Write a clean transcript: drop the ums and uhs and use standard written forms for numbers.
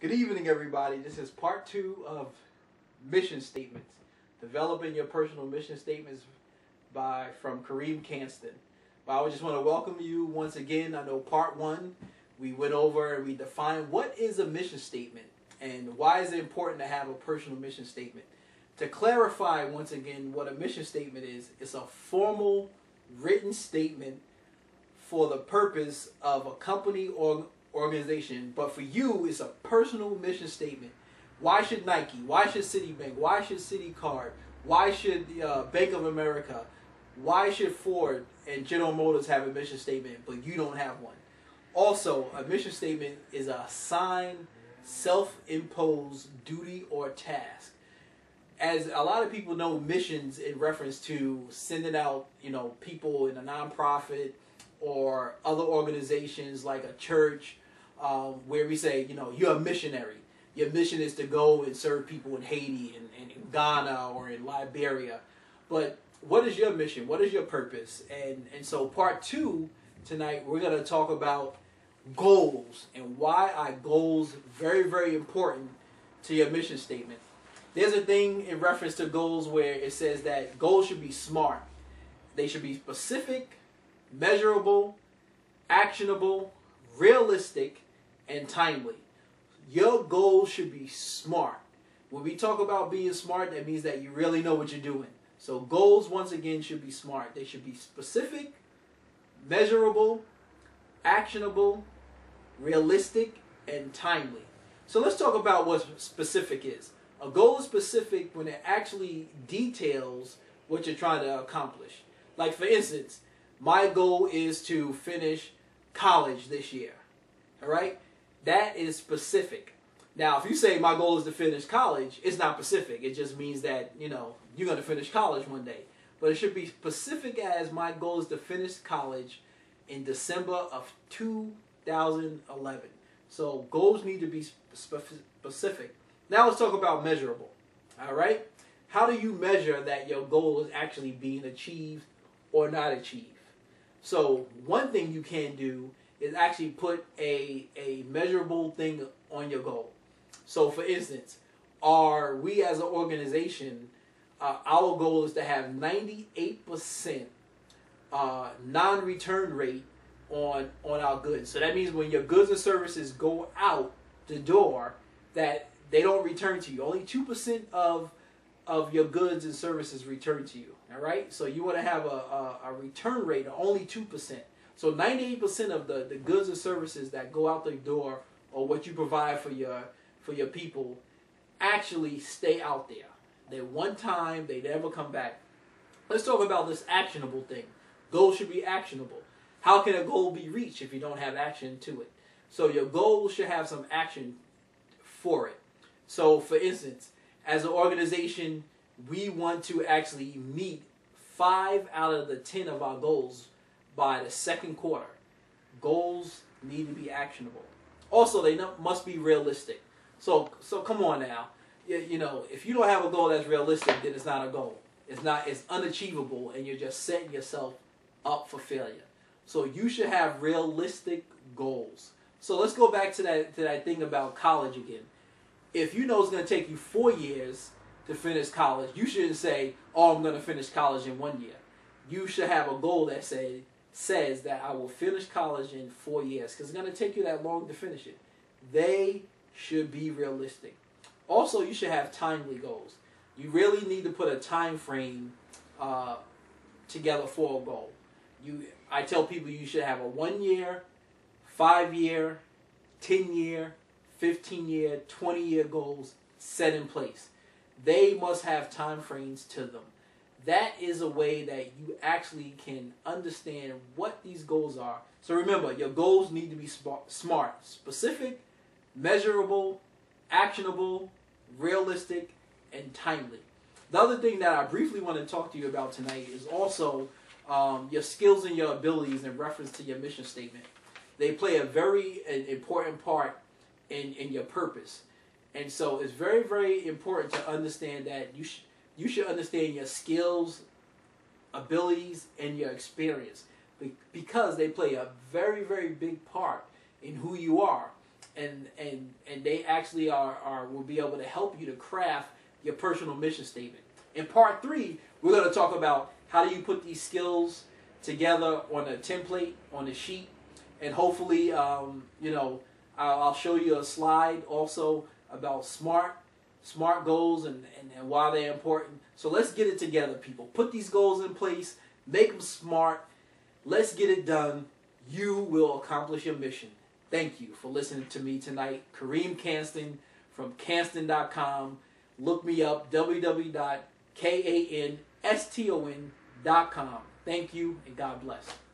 Good evening, everybody. This is part 2 of mission statements. Developing your personal mission statements from Kareem Canston. But I just want to welcome you once again. I know part 1, we went over and we defined what is a mission statement and why is it important to have a personal mission statement. To clarify once again what a mission statement is, it's a formal written statement for the purpose of a company or organization, but for you, it's a personal mission statement. Why should Nike? Why should Citibank? Why should Citicorp? Why should Bank of America? Why should Ford and General Motors have a mission statement, but you don't have one? Also, a mission statement is a assigned, self-imposed duty or task. As a lot of people know, missions in reference to sending out, people in a nonprofit or other organizations like a church, where we say, you're a missionary. Your mission is to go and serve people in Haiti and in Ghana or in Liberia. But what is your mission? What is your purpose? And so part 2 tonight, we're going to talk about goals and why are goals very, very important to your mission statement. There's a thing in reference to goals where it says that goals should be SMART. They should be specific, measurable, actionable, realistic, and timely. Your goals should be SMART. When we talk about being smart, that means that you really know what you're doing. So goals, once again, should be SMART. They should be specific, measurable, actionable, realistic, and timely. So let's talk about what specific is. A goal is specific when it actually details what you're trying to accomplish. Like, for instance, my goal is to finish college this year. All right? That is specific. Now, if you say my goal is to finish college, it's not specific. It just means that, you're going to finish college one day. But it should be specific as my goal is to finish college in December of 2011. So goals need to be specific. Now let's talk about measurable. All right? How do you measure that your goal is actually being achieved or not achieved? So one thing you can do is actually put a measurable thing on your goal. So for instance, we as an organization, our goal is to have 98% non-return rate on our goods. So that means when your goods and services go out the door, that they don't return to you. Only 2% of your goods and services return to you. All right? So you want to have a return rate of only 2%. So 98% of the goods and services that go out the door, or what you provide for your people, actually stay out there. They're one time, they never come back. Let's talk about this actionable thing. Goals should be actionable. How can a goal be reached if you don't have action to it? So your goal should have some action for it. So for instance, as an organization, we want to actually meet 5 out of the 10 of our goals by the second quarter. Goals need to be actionable. Also, they must be realistic. So come on now. If you don't have a goal that's realistic, then it's not a goal. It's unachievable, and you're just setting yourself up for failure. So you should have realistic goals. So let's go back to that thing about college again. If you know it's going to take you 4 years to finish college, you shouldn't say, I'm going to finish college in 1 year. You should have a goal that says that I will finish college in 4 years, because it's going to take you that long to finish it. They should be realistic. Also, you should have timely goals. You really need to put a time frame together for a goal. I tell people you should have a 1 year, 5 year, 10 year, 15 year, 20 year goals set in place. They must have time frames to them. That is a way that you actually can understand what these goals are. So remember, your goals need to be SMART, specific, measurable, actionable, realistic, and timely. The other thing that I briefly want to talk to you about tonight is also your skills and your abilities in reference to your mission statement. They play a very important part in your purpose. And so it's very, very important to understand that you should understand your skills, abilities, and your experience, because they play a very, very big part in who you are. and they actually will be able to help you to craft your personal mission statement. In part 3, we're going to talk about how do you put these skills together on a template, on a sheet, and hopefully, I'll show you a slide also about SMART goals and why they're important. So let's get it together, people. Put these goals in place, make them SMART. Let's get it done. You will accomplish your mission. Thank you for listening to me tonight. Kareem Canston from Canston.com. Look me up, www.kanston.com. Thank you, and God bless.